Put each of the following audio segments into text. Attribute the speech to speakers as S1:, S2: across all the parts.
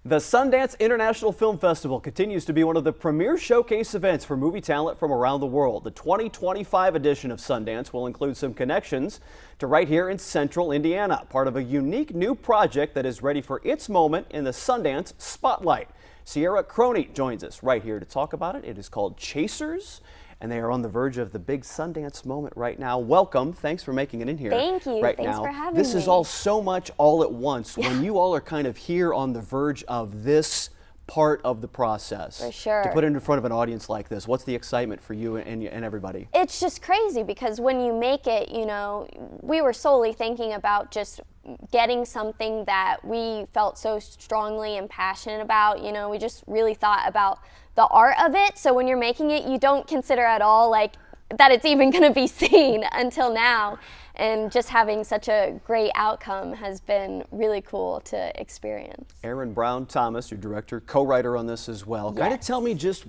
S1: The Sundance International Film Festival continues to be one of the premier showcase events for movie talent from around the world. The 2025 edition of Sundance will include some connections to right here in central Indiana, part of a unique new project that is ready for its moment in the Sundance spotlight. Ciarra Krohne joins us right here to talk about it. It is called Chasers, and they are on the verge of the big Sundance moment right now. Welcome. Thanks for making it in here.
S2: Thank you.
S1: Right
S2: Thanks
S1: now.
S2: for having me.
S1: This is all so much all at once. When you all are kind of here on the verge of this part of the process.
S2: For sure.
S1: To put it in front of an audience like this, what's the excitement for you and everybody?
S2: It's just crazy because when you make it, you know, we were solely thinking about just getting something that we felt so strongly and passionate about. You know, we just really thought about the art of it. So when you're making it, you don't consider at all like that it's even going to be seen until now. And just having such a great outcome has been really cool to experience.
S1: Aaron Brown Thomas, your director, co-writer on this as well.
S2: Yes.
S1: Kind of tell me, just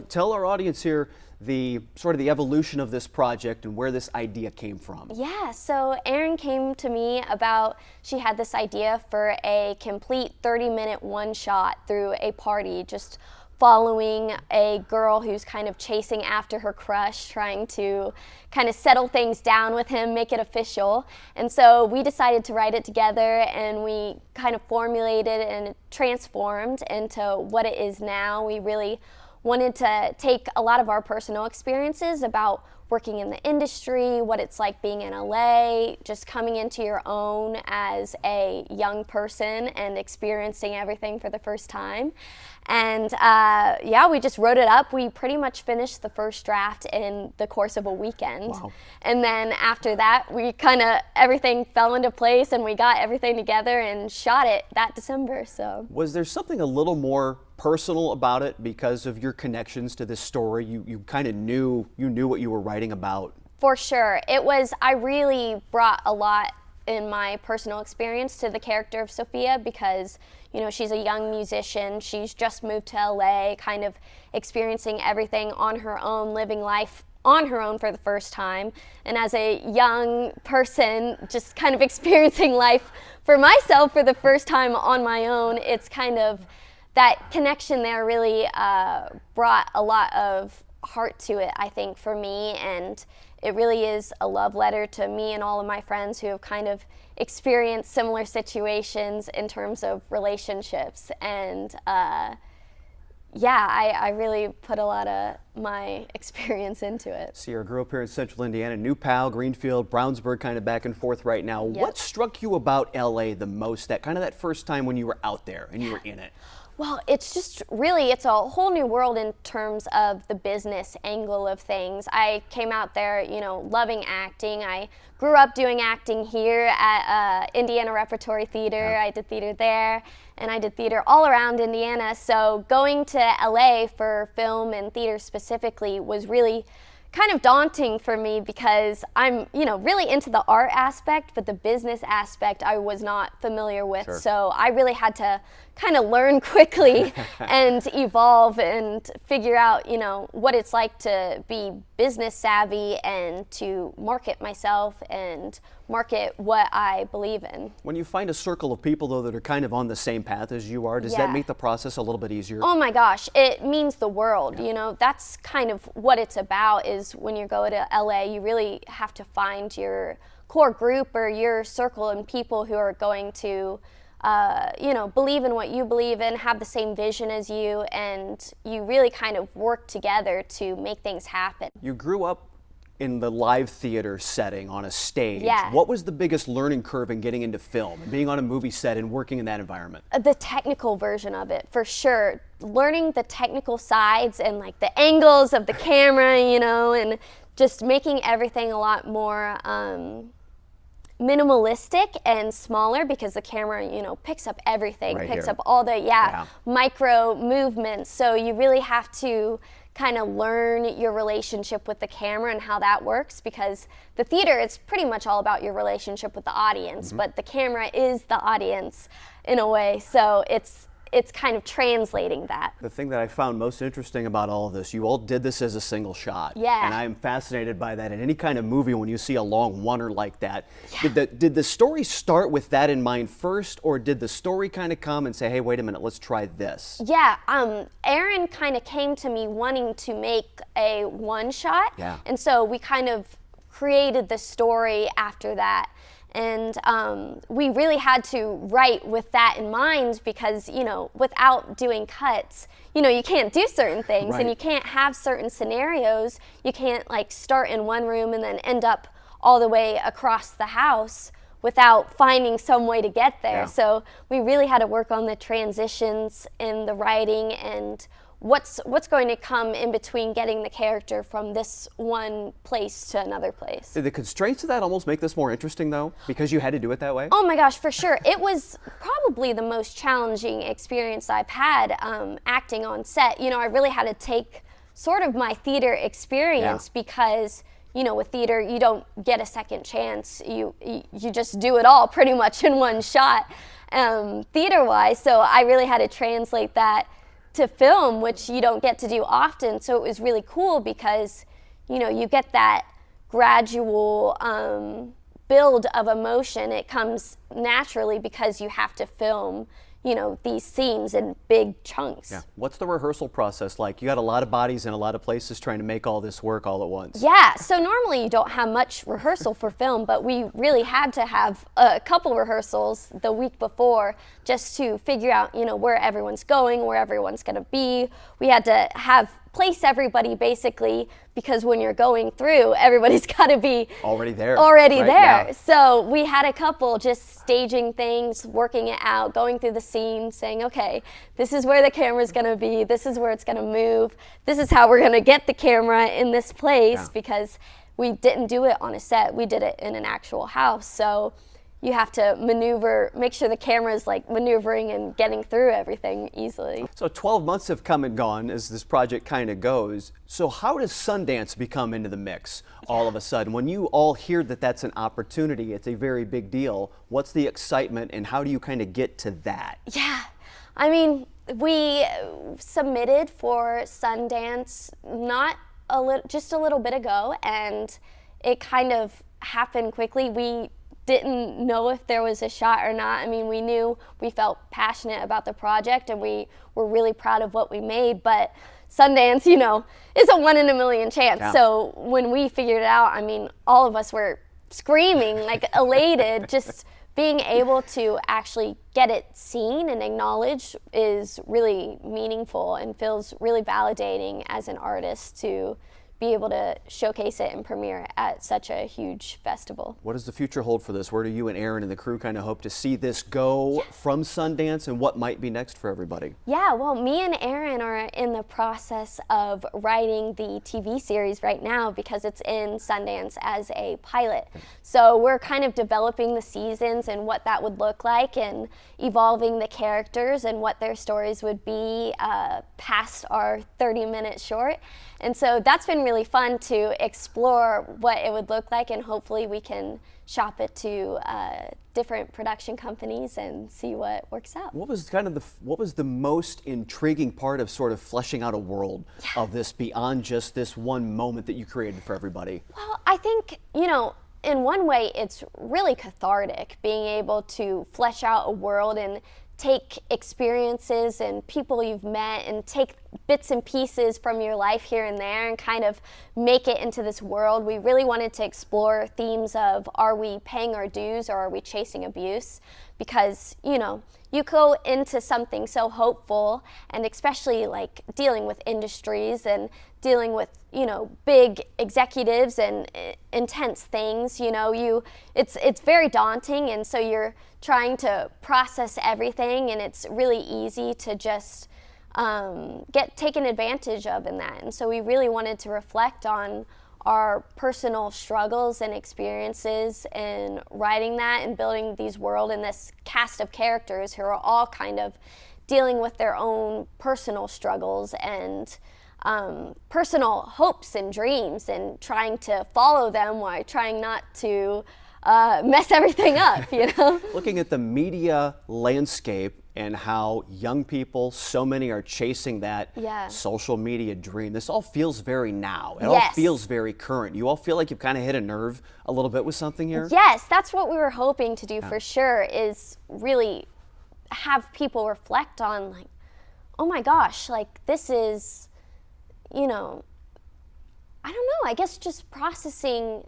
S1: tell our audience here the sort of the evolution of this project and where this idea came from.
S2: Yeah, so Erin came to me about, she had this idea for a complete 30-minute one-shot through a party, just following a girl who's kind of chasing after her crush, trying to kind of settle things down with him, make it official. And so we decided to write it together, and we kind of formulated and it transformed into what it is now. We really wanted to take a lot of our personal experiences about working in the industry, what it's like being in LA, just coming into your own as a young person and experiencing everything for the first time. And yeah, we just wrote it up. We pretty much finished the first draft in the course of a weekend.
S1: Wow.
S2: And then after that, we kind of, everything fell into place and we got everything together and shot it that December, so.
S1: Was there something a little more personal about it because of your connections to this story? You kind of knew what you were writing about.
S2: For sure. It was, I really brought a lot in my personal experience to the character of Sophia because, you know, she's a young musician. She's just moved to LA, kind of experiencing everything on her own, living life on her own for the first time. And as a young person, just kind of experiencing life for myself for the first time on my own, it's kind of, that connection there really brought a lot of heart to it, I think, for me. And it really is a love letter to me and all of my friends who have kind of experienced similar situations in terms of relationships. And yeah, I really put a lot of my experience into it.
S1: Ciarra grew up here in central Indiana, New Pal, Greenfield, Brownsburg, kind of back and forth right now.
S2: Yep.
S1: What struck you about LA the most, that kind of that first time when you were out there and you were in it?
S2: Well, it's just really, it's a whole new world in terms of the business angle of things. I came out there, you know, loving acting. I grew up doing acting here at Indiana Repertory Theater.
S1: Yeah.
S2: I did theater there, and I did theater all around Indiana. So going to LA for film and theater specifically was really kind of daunting for me because I'm, you know, really into the art aspect, but the business aspect I was not familiar with.
S1: Sure.
S2: So I really had to kind of learn quickly and evolve and figure out, you know, what it's like to be business savvy and to market myself and market what I believe in.
S1: When you find a circle of people, though, that are kind of on the same path as you are, does
S2: Yeah.
S1: that make the process a little bit easier?
S2: Oh my gosh, it means the world.
S1: Yeah.
S2: You know, that's kind of what it's about, is when you go to LA, you really have to find your core group or your circle and people who are going to you know, believe in what you believe in, have the same vision as you, and you really kind of work together to make things happen.
S1: You grew up in the live theater setting on a stage.
S2: Yeah.
S1: What was the biggest learning curve in getting into film and being on a movie set and working in that environment?
S2: The technical version of it, for sure. Learning the technical sides and like the angles of the camera, you know, and just making everything a lot more minimalistic and smaller because the camera, you know, picks up everything,
S1: Right
S2: picks
S1: here.
S2: up all the micro movements. So you really have to kind of learn your relationship with the camera and how that works, because the theater, it's pretty much all about your relationship with the audience, but the camera is the audience in a way. So it's kind of translating that.
S1: The thing that I found most interesting about all of this, you all did this as a single shot.
S2: Yeah.
S1: And I am fascinated by that. In any kind of movie, when you see a long oneer like that, did the story start with that in mind first, or did the story kind of come and say, hey, wait a minute, let's try this?
S2: Yeah, Aaron kind of came to me wanting to make a one shot.
S1: Yeah.
S2: And so we kind of created the story after that. And we really had to write with that in mind because, you know, without doing cuts, you know, you can't do certain things.
S1: Right.
S2: And you can't have certain scenarios. You can't like start in one room and then end up all the way across the house without finding some way to get there.
S1: Yeah.
S2: So we really had to work on the transitions in the writing and what's going to come in between getting the character from this one place to another place.
S1: Did the constraints of that almost make this more interesting, though, because you had to do it that way?
S2: Oh my gosh, for sure. It was probably the most challenging experience I've had acting on set. You know, I really had to take sort of my theater experience because, you know, with theater, you don't get a second chance. You just do it all pretty much in one shot, theater-wise. So I really had to translate that to film, which you don't get to do often. So it was really cool because, you know, you get that gradual build of emotion. It comes naturally because you have to film, you know, these scenes in big chunks.
S1: Yeah. What's the rehearsal process like? You got a lot of bodies in a lot of places trying to make all this work all at once.
S2: Yeah, so normally you don't have much rehearsal for film, but we really had to have a couple rehearsals the week before just to figure out, you know, where everyone's going, where everyone's going to be. We had to place everybody basically because when you're going through, everybody's got to be
S1: already there.
S2: Yeah. So we had a couple just staging things, working it out, going through the scene, saying, okay, this is where the camera's going to be, this is where it's going to move, this is how we're going to get the camera in this place because we didn't do it on a set, we did it in an actual house. So you have to maneuver, make sure the camera is like maneuvering and getting through everything easily.
S1: So 12 months have come and gone as this project kind of goes. So how does Sundance become into the mix all of a sudden? When you all hear that that's an opportunity, it's a very bbig deal. What's the excitement and how do you kind of get to that?
S2: Yeah, I mean, we submitted for Sundance just a little bit ago, and it kind of happened quickly. We didn't know if there was a shot or not. I mean, we felt passionate about the project and we were really proud of what we made, but Sundance, you know, is a 1 in a million chance.
S1: Yeah.
S2: So when we figured it out, I mean, all of us were screaming, like elated. Just being able to actually get it seen and acknowledged is really meaningful and feels really validating as an artist to be able to showcase it and premiere at such a huge festival.
S1: What does the future hold for this? Where do you and Aaron and the crew kind of hope to see this go from Sundance, and what might be next for everybody?
S2: Yeah, well, me and Aaron are in the process of writing the TV series right now because it's in Sundance as a pilot. So we're kind of developing the seasons and what that would look like and evolving the characters and what their stories would be past our 30-minute short. And so that's been really fun to explore what it would look like, and hopefully we can shop it to different production companies and see what works out.
S1: What was the most intriguing part of sort of fleshing out a world of this beyond just this one moment that you created for everybody?
S2: Well, I think, you know, in one way it's really cathartic being able to flesh out a world and take experiences and people you've met and take bits and pieces from your life here and there and kind of make it into this world. We really wanted to explore themes of, are we paying our dues or are we chasing abuse? Because, you know, you go into something so hopeful, and especially like dealing with industries and dealing with, you know, big executives and intense things, you know, it's very daunting, and so you're trying to process everything, and it's really easy to just get taken advantage of in that. And so we really wanted to reflect on our personal struggles and experiences in writing that and building these world and this cast of characters who are all kind of dealing with their own personal struggles and personal hopes and dreams, and trying to follow them while trying not to mess everything up, you know?
S1: Looking at the media landscape, and how young people, so many are chasing that social media dream. This all feels very now. It all feels very current. You all feel like you've kind of hit a nerve a little bit with something here?
S2: Yes, that's what we were hoping to do for sure, is really have people reflect on, like, oh my gosh, like, this is, you know, I don't know, I guess just processing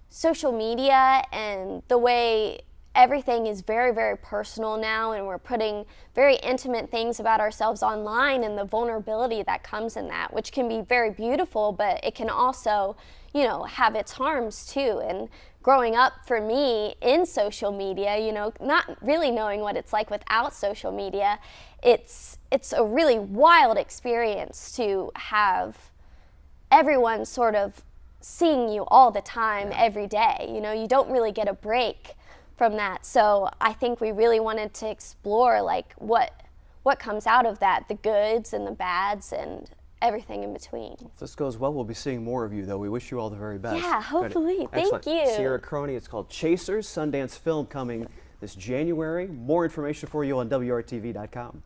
S2: social media and the way everything is very, very personal now, and we're putting very intimate things about ourselves online, and the vulnerability that comes in that, which can be very beautiful, but it can also, you know, have its harms too. And growing up for me in social media, you know, not really knowing what it's like without social media, it's a really wild experience to have everyone sort of seeing you all the time, every day. You know, you don't really get a break from that. So I think we really wanted to explore, like, what comes out of that, the goods and the bads and everything in between.
S1: If this goes well, we'll be seeing more of you, though. We wish you all the very best.
S2: Yeah, hopefully. Thank you.
S1: Ciarra Krohne, it's called Chasers, Sundance Film, coming this January. More information for you on WRTV.com.